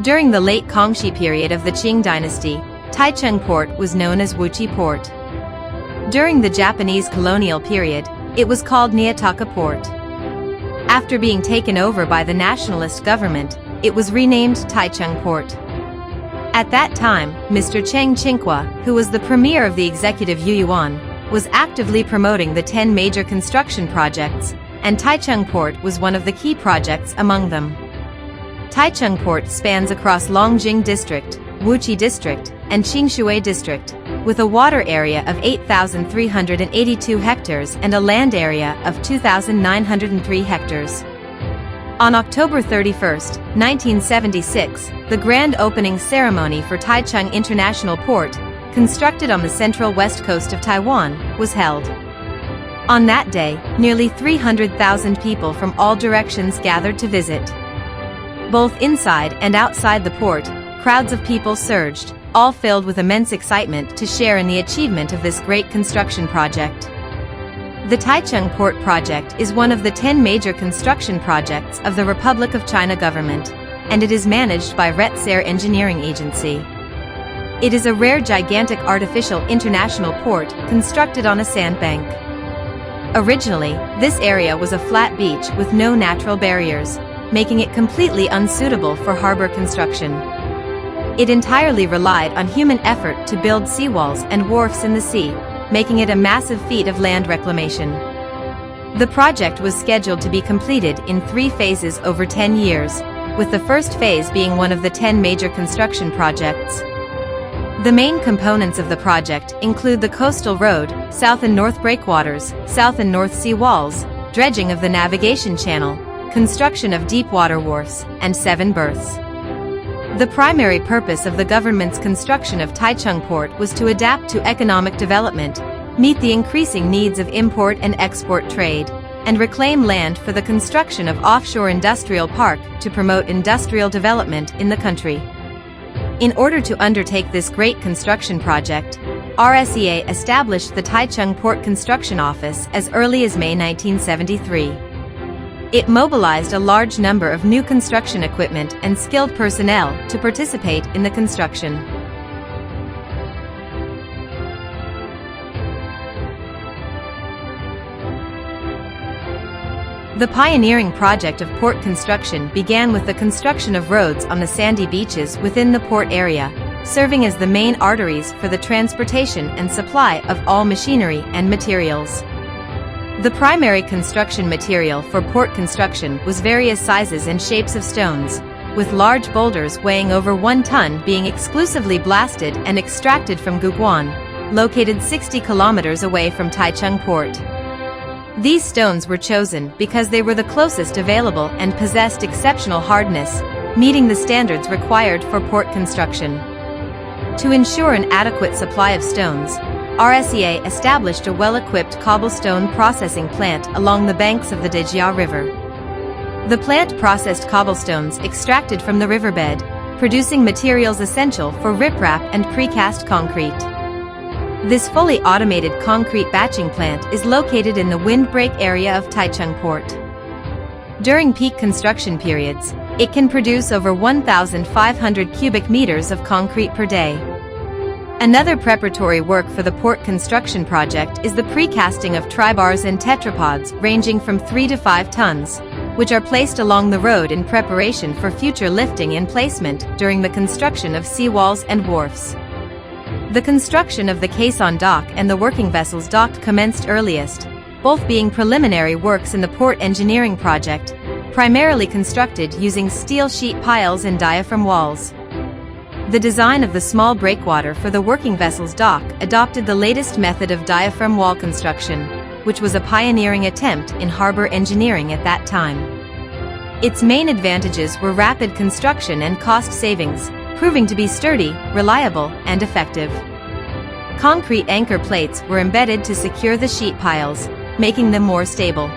During the late Kangxi period of the Qing dynasty, Taichung port was known as Wuqi Port. During the Japanese colonial period, it was called Niitaka Port. After being taken over by the nationalist government, it was renamed Taichung Port. At that time, Mr. Cheng Qingque, who was the premier of the executive Yuyuan, was actively promoting the 10 major construction projects, and Taichung Port was one of the key projects among them. Taichung Port spans across Longjing District, Wuqi District, and Qingshui District, with a water area of 8,382 hectares and a land area of 2,903 hectares. On October 31, 1976, the grand opening ceremony for Taichung International Port, constructed on the central west coast of Taiwan, was held. On that day, nearly 300,000 people from all directions gathered to visit. Both inside and outside the port, crowds of people surged, all filled with immense excitement to share in the achievement of this great construction project. The Taichung Port project is one of the 10 major construction projects of the Republic of China government, and it is managed by Retsair Engineering Agency. It is a rare gigantic artificial international port constructed on a sandbank. Originally, this area was a flat beach with no natural barriers, making it completely unsuitable for harbor construction. It entirely relied on human effort to build seawalls and wharfs in the sea, making it a massive feat of land reclamation. The project was scheduled to be completed in 3 phases over 10 years, with the first phase being one of the 10 major construction projects. The main components of the project include the coastal road, south and north breakwaters, south and north sea walls, dredging of the navigation channel, construction of deep water wharfs, and 7 berths. The primary purpose of the government's construction of Taichung Port was to adapt to economic development, meet the increasing needs of import and export trade, and reclaim land for the construction of offshore industrial park to promote industrial development in the country. In order to undertake this great construction project, RSEA established the Taichung Port Construction Office as early as May 1973. It mobilized a large number of new construction equipment and skilled personnel to participate in the construction. The pioneering project of port construction began with the construction of roads on the sandy beaches within the port area, serving as the main arteries for the transportation and supply of all machinery and materials. The primary construction material for port construction was various sizes and shapes of stones, with large boulders weighing over 1 ton being exclusively blasted and extracted from Guguan, located 60 kilometers away from Taichung Port. These stones were chosen because they were the closest available and possessed exceptional hardness, meeting the standards required for port construction. To ensure an adequate supply of stones, RSEA established a well-equipped cobblestone processing plant along the banks of the Dejia River. The plant processed cobblestones extracted from the riverbed, producing materials essential for riprap and precast concrete. This fully automated concrete batching plant is located in the windbreak area of Taichung Port. During peak construction periods, it can produce over 1,500 cubic meters of concrete per day. Another preparatory work for the port construction project is the precasting of tribars and tetrapods ranging from 3 to 5 tons, which are placed along the road in preparation for future lifting and placement during the construction of seawalls and wharfs. The construction of the caisson dock and the working vessels dock commenced earliest, both being preliminary works in the port engineering project, primarily constructed using steel sheet piles and diaphragm walls. The design of the small breakwater for the working vessel's dock adopted the latest method of diaphragm wall construction, which was a pioneering attempt in harbor engineering at that time. Its main advantages were rapid construction and cost savings, proving to be sturdy, reliable, and effective. Concrete anchor plates were embedded to secure the sheet piles, making them more stable.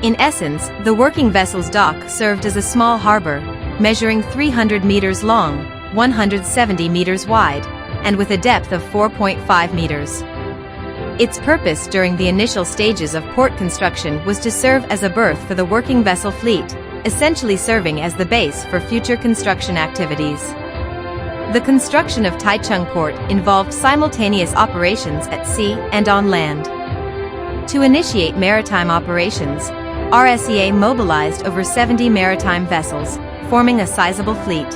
In essence, the working vessel's dock served as a small harbor, measuring 300 meters long, 170 meters wide, and with a depth of 4.5 meters. Its purpose during the initial stages of port construction was to serve as a berth for the working vessel fleet, essentially serving as the base for future construction activities. The construction of Taichung Port involved simultaneous operations at sea and on land. To initiate maritime operations, RSEA mobilized over 70 maritime vessels, forming a sizable fleet.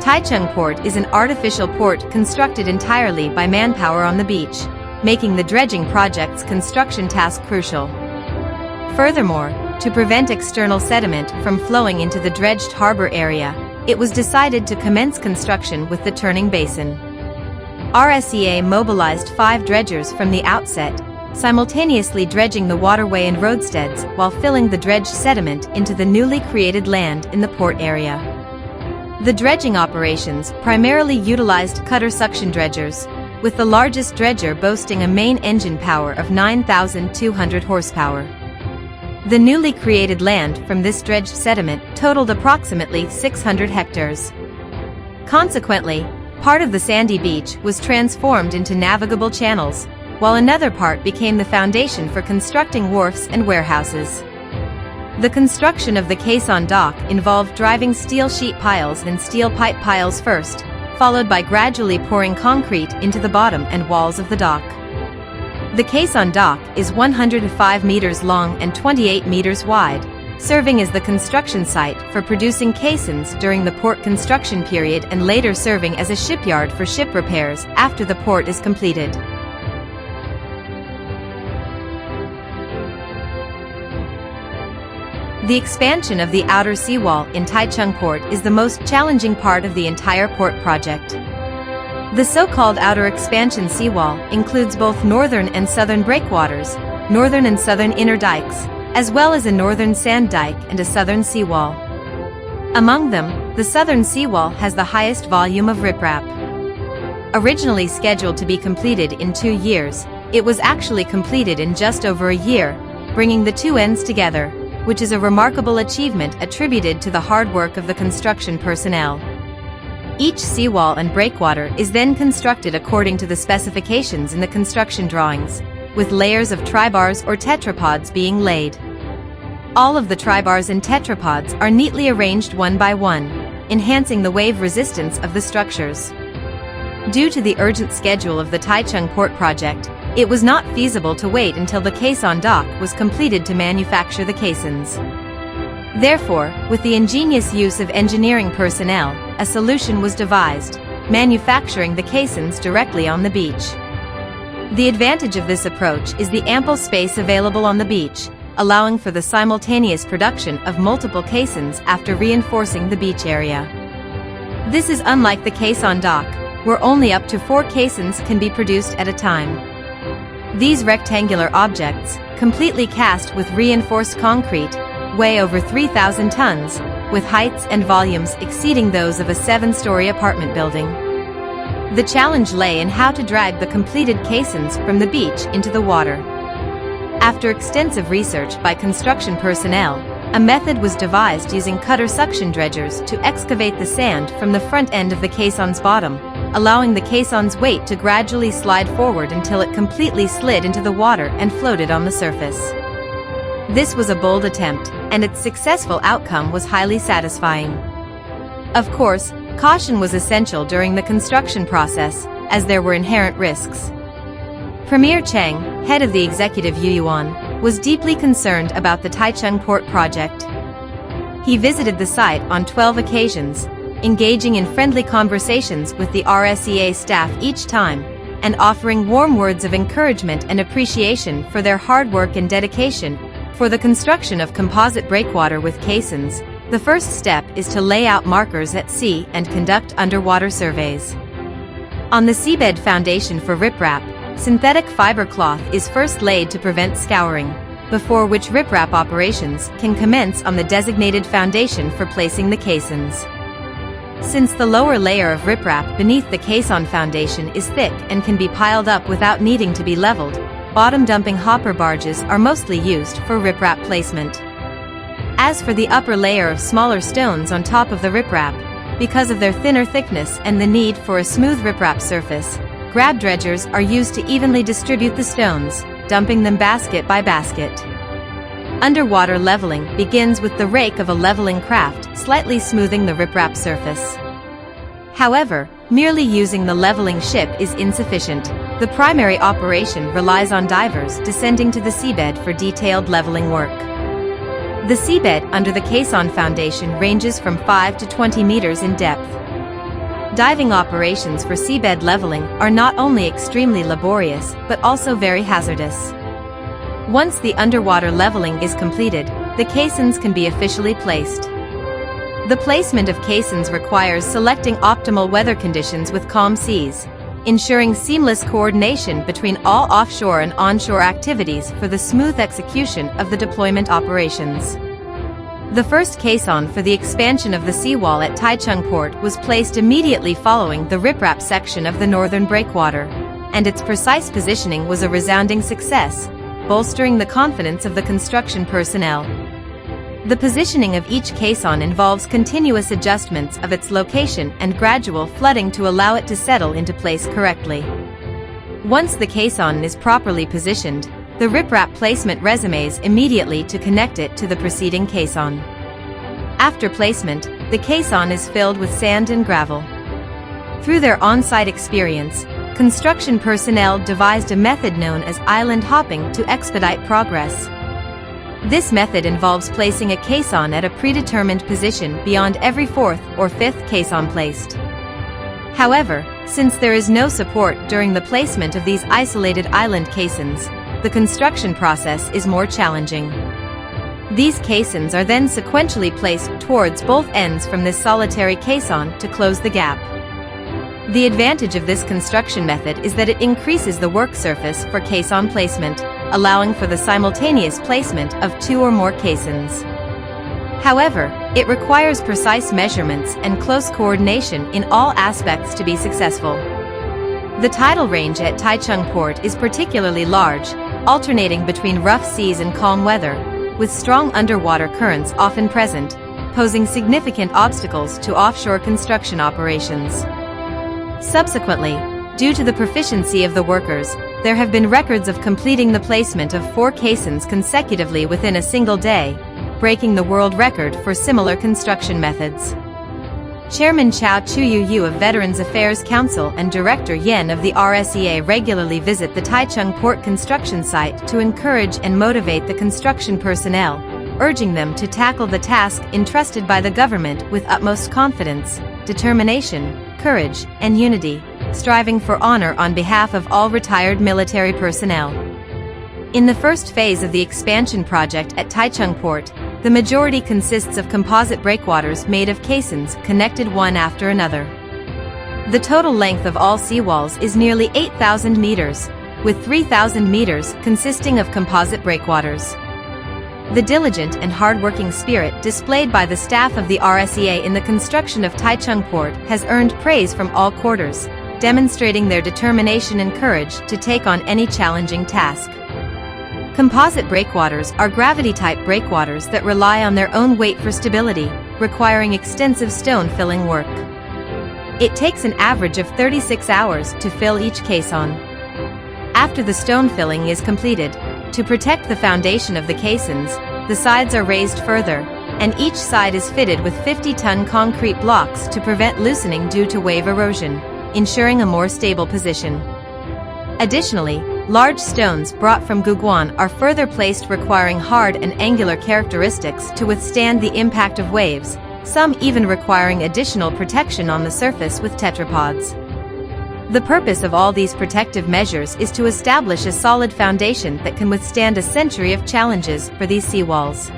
Taichung Port is an artificial port constructed entirely by manpower on the beach, making the dredging project's construction task crucial. Furthermore, to prevent external sediment from flowing into the dredged harbor area, it was decided to commence construction with the turning basin. RSEA mobilized 5 dredgers from the outset, simultaneously dredging the waterway and roadsteads while filling the dredged sediment into the newly created land in the port area. The dredging operations primarily utilized cutter suction dredgers, with the largest dredger boasting a main engine power of 9,200 horsepower. The newly created land from this dredged sediment totaled approximately 600 hectares. Consequently, part of the sandy beach was transformed into navigable channels, while another part became the foundation for constructing wharfs and warehouses. The construction of the caisson dock involved driving steel sheet piles and steel pipe piles first, followed by gradually pouring concrete into the bottom and walls of the dock. The caisson dock is 105 meters long and 28 meters wide, serving as the construction site for producing caissons during the port construction period and later serving as a shipyard for ship repairs after the port is completed. The expansion of the outer seawall in Taichung Port is the most challenging part of the entire port project. The so-called outer expansion seawall includes both northern and southern breakwaters, northern and southern inner dikes, as well as a northern sand dike and a southern seawall. Among them, the southern seawall has the highest volume of riprap. Originally scheduled to be completed in 2 years, it was actually completed in just over a year, bringing the two ends together, which is a remarkable achievement attributed to the hard work of the construction personnel. Each seawall and breakwater is then constructed according to the specifications in the construction drawings, with layers of tribars or tetrapods being laid. All of the tribars and tetrapods are neatly arranged one by one, enhancing the wave resistance of the structures. Due to the urgent schedule of the Taichung Port project, it was not feasible to wait until the caisson dock was completed to manufacture the caissons. Therefore, with the ingenious use of engineering personnel, a solution was devised, manufacturing the caissons directly on the beach. The advantage of this approach is the ample space available on the beach, allowing for the simultaneous production of multiple caissons after reinforcing the beach area. This is unlike the caisson dock, where only up to 4 caissons can be produced at a time. These rectangular objects, completely cast with reinforced concrete, weigh over 3,000 tons, with heights and volumes exceeding those of a 7-story apartment building. The challenge lay in how to drag the completed caissons from the beach into the water. After extensive research by construction personnel, a method was devised using cutter suction dredgers to excavate the sand from the front end of the caisson's bottom, allowing the caisson's weight to gradually slide forward until it completely slid into the water and floated on the surface. This was a bold attempt, and its successful outcome was highly satisfying. Of course, caution was essential during the construction process, as there were inherent risks. Premier Cheng, head of the executive Yuyuan, was deeply concerned about the Taichung Port project. He visited the site on 12 occasions, engaging in friendly conversations with the RSEA staff each time, and offering warm words of encouragement and appreciation for their hard work and dedication. For the construction of composite breakwater with caissons, the first step is to lay out markers at sea and conduct underwater surveys. On the seabed foundation for riprap, synthetic fiber cloth is first laid to prevent scouring, before which riprap operations can commence on the designated foundation for placing the caissons. Since the lower layer of riprap beneath the caisson foundation is thick and can be piled up without needing to be leveled, bottom-dumping hopper barges are mostly used for riprap placement. As for the upper layer of smaller stones on top of the riprap, because of their thinner thickness and the need for a smooth riprap surface, grab dredgers are used to evenly distribute the stones, dumping them basket by basket. Underwater leveling begins with the rake of a leveling craft slightly smoothing the riprap surface. However, merely using the leveling ship is insufficient. The primary operation relies on divers descending to the seabed for detailed leveling work. The seabed under the caisson foundation ranges from 5 to 20 meters in depth. Diving operations for seabed leveling are not only extremely laborious but also very hazardous. Once the underwater leveling is completed, the caissons can be officially placed. The placement of caissons requires selecting optimal weather conditions with calm seas, ensuring seamless coordination between all offshore and onshore activities for the smooth execution of the deployment operations. The first caisson for the expansion of the seawall at Taichung port was placed immediately following the riprap section of the northern breakwater, and its precise positioning was a resounding success, bolstering the confidence of the construction personnel. The positioning of each caisson involves continuous adjustments of its location and gradual flooding to allow it to settle into place correctly. Once the caisson is properly positioned, the riprap placement resumes immediately to connect it to the preceding caisson. After placement, the caisson is filled with sand and gravel. Through their on-site experience, construction personnel devised a method known as island hopping to expedite progress. This method involves placing a caisson at a predetermined position beyond every fourth or fifth caisson placed. However, since there is no support during the placement of these isolated island caissons, the construction process is more challenging. These caissons are then sequentially placed towards both ends from this solitary caisson to close the gap. The advantage of this construction method is that it increases the work surface for caisson placement, allowing for the simultaneous placement of 2 or more caissons. However, it requires precise measurements and close coordination in all aspects to be successful. The tidal range at Taichung port is particularly large, alternating between rough seas and calm weather, with strong underwater currents often present, posing significant obstacles to offshore construction operations. Subsequently, due to the proficiency of the workers, there have been records of completing the placement of 4 caissons consecutively within a single day, breaking the world record for similar construction methods. Chairman Chao Chuyu of Veterans Affairs Council and Director Yen of the RSEA regularly visit the Taichung port construction site to encourage and motivate the construction personnel, urging them to tackle the task entrusted by the government with utmost confidence, determination, courage, and unity, striving for honor on behalf of all retired military personnel. In the first phase of the expansion project at Taichung port, the majority consists of composite breakwaters made of caissons connected one after another. The total length of all seawalls is nearly 8,000 meters, with 3,000 meters consisting of composite breakwaters. The diligent and hard-working spirit displayed by the staff of the RSEA in the construction of Taichung port has earned praise from all quarters, demonstrating their determination and courage to take on any challenging task. Composite breakwaters are gravity-type breakwaters that rely on their own weight for stability, requiring extensive stone filling work. It takes an average of 36 hours to fill each caisson. After the stone filling is completed, to protect the foundation of the caissons, the sides are raised further, and each side is fitted with 50-ton concrete blocks to prevent loosening due to wave erosion, ensuring a more stable position. Additionally, large stones brought from Guguan are further placed, requiring hard and angular characteristics to withstand the impact of waves, some even requiring additional protection on the surface with tetrapods. The purpose of all these protective measures is to establish a solid foundation that can withstand a century of challenges for these seawalls.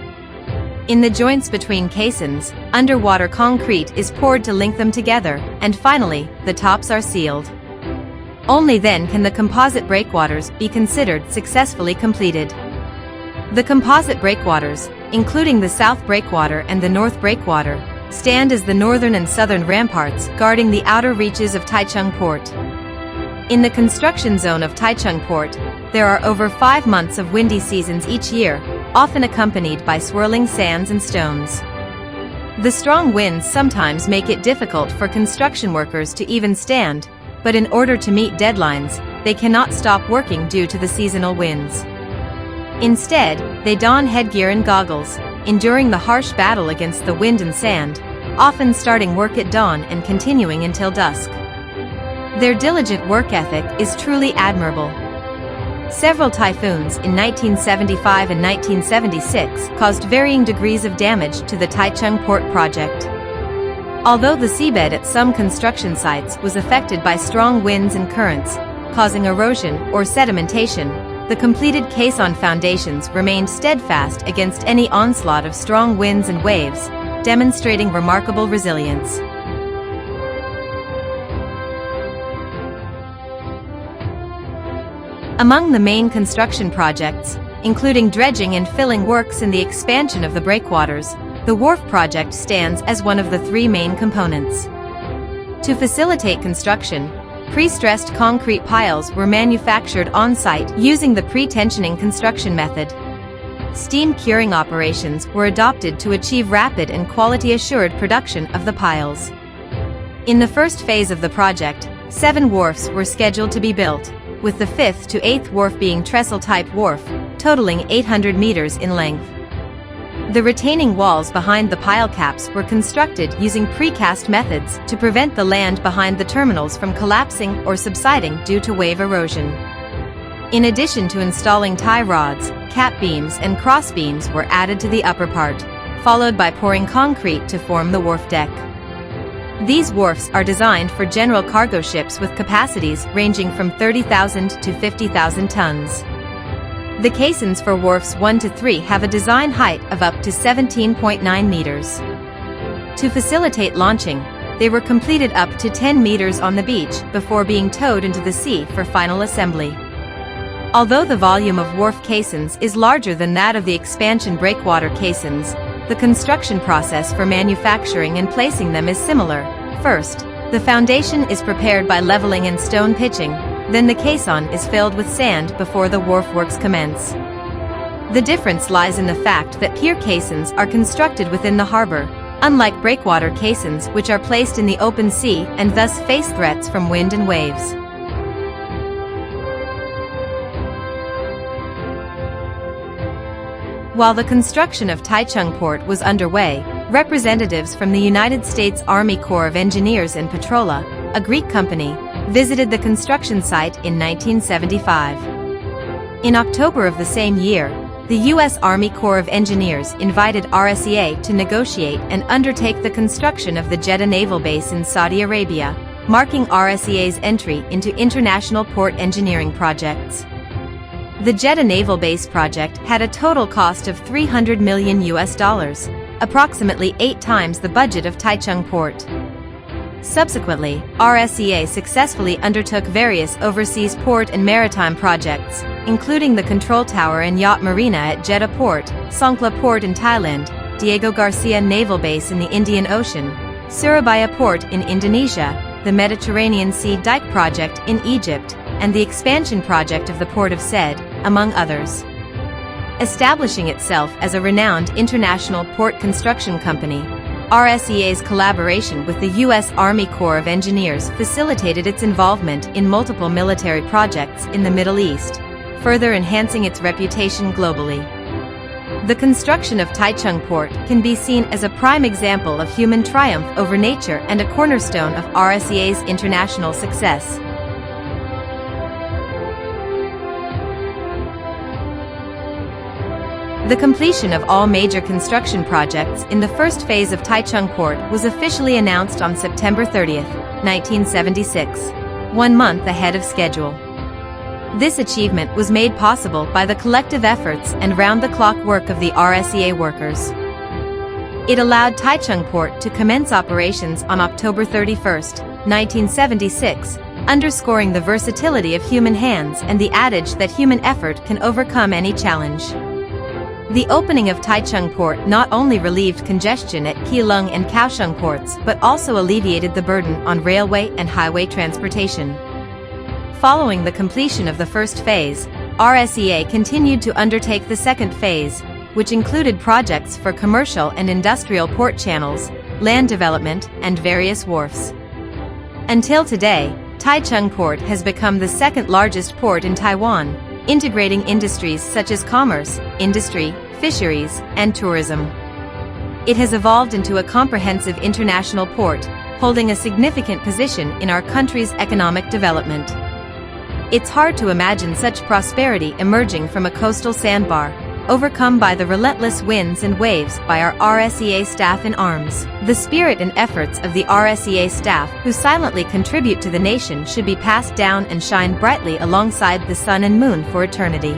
In the joints between caissons, underwater concrete is poured to link them together, and finally, the tops are sealed. Only then can the composite breakwaters be considered successfully completed. The composite breakwaters, including the South Breakwater and the North Breakwater, stand as the northern and southern ramparts guarding the outer reaches of Taichung port. In the construction zone of Taichung port, there are over 5 months of windy seasons each year, often accompanied by swirling sands and stones. The strong winds sometimes make it difficult for construction workers to even stand, but in order to meet deadlines, they cannot stop working due to the seasonal winds. Instead, they don headgear and goggles, enduring the harsh battle against the wind and sand, often starting work at dawn and continuing until dusk. Their diligent work ethic is truly admirable. Several typhoons in 1975 and 1976 caused varying degrees of damage to the Taichung port project. Although the seabed at some construction sites was affected by strong winds and currents, causing erosion or sedimentation, the completed caisson foundations remained steadfast against any onslaught of strong winds and waves, demonstrating remarkable resilience. Among the main construction projects, including dredging and filling works and the expansion of the breakwaters, the wharf project stands as one of the three main components. To facilitate construction, pre-stressed concrete piles were manufactured on-site using the pre-tensioning construction method. Steam curing operations were adopted to achieve rapid and quality-assured production of the piles. In the first phase of the project, 7 wharfs were scheduled to be built, with the 5th to 8th wharf being trestle-type wharf, totaling 800 meters in length. The retaining walls behind the pile caps were constructed using precast methods to prevent the land behind the terminals from collapsing or subsiding due to wave erosion. In addition to installing tie rods, cap beams and cross beams were added to the upper part, followed by pouring concrete to form the wharf deck. These wharfs are designed for general cargo ships with capacities ranging from 30,000 to 50,000 tons. The caissons for wharfs 1 to 3 have a design height of up to 17.9 meters. To facilitate launching, they were completed up to 10 meters on the beach before being towed into the sea for final assembly. Although the volume of wharf caissons is larger than that of the expansion breakwater caissons, the construction process for manufacturing and placing them is similar. First, the foundation is prepared by leveling and stone pitching, then the caisson is filled with sand before the wharf works commence. The difference lies in the fact that pier caissons are constructed within the harbor, unlike breakwater caissons which are placed in the open sea and thus face threats from wind and waves. While the construction of Taichung Port was underway, representatives from the United States Army Corps of Engineers and Petrola, a Greek company, visited the construction site in 1975. In October of the same year, the U.S. Army Corps of Engineers invited RSEA to negotiate and undertake the construction of the Jeddah Naval Base in Saudi Arabia, marking RSEA's entry into international port engineering projects. The Jeddah Naval Base project had a total cost of $300 million, approximately 8 times the budget of Taichung Port. Subsequently, RSEA successfully undertook various overseas port and maritime projects, including the Control Tower and Yacht Marina at Jeddah Port, Songkhla Port in Thailand, Diego Garcia Naval Base in the Indian Ocean, Surabaya Port in Indonesia, the Mediterranean Sea Dike Project in Egypt, and the expansion project of the Port of Sed, among others. Establishing itself as a renowned international port construction company, RSEA's collaboration with the U.S. Army Corps of Engineers facilitated its involvement in multiple military projects in the Middle East, further enhancing its reputation globally. The construction of Taichung Port can be seen as a prime example of human triumph over nature and a cornerstone of RSEA's international success. The completion of all major construction projects in the first phase of Taichung Port was officially announced on September 30, 1976, 1 month ahead of schedule. This achievement was made possible by the collective efforts and round-the-clock work of the RSEA workers. It allowed Taichung Port to commence operations on October 31, 1976, underscoring the versatility of human hands and the adage that human effort can overcome any challenge. The opening of Taichung Port not only relieved congestion at Keelung and Kaohsiung ports but also alleviated the burden on railway and highway transportation. Following the completion of the first phase, RSEA continued to undertake the second phase, which included projects for commercial and industrial port channels, land development, and various wharfs. Until today, Taichung Port has become the second largest port in Taiwan, integrating industries such as commerce, industry, fisheries, and tourism. It has evolved into a comprehensive international port, holding a significant position in our country's economic development. It's hard to imagine such prosperity emerging from a coastal sandbar, overcome by the relentless winds and waves by our RSEA staff in arms. The spirit and efforts of the RSEA staff who silently contribute to the nation should be passed down and shine brightly alongside the sun and moon for eternity.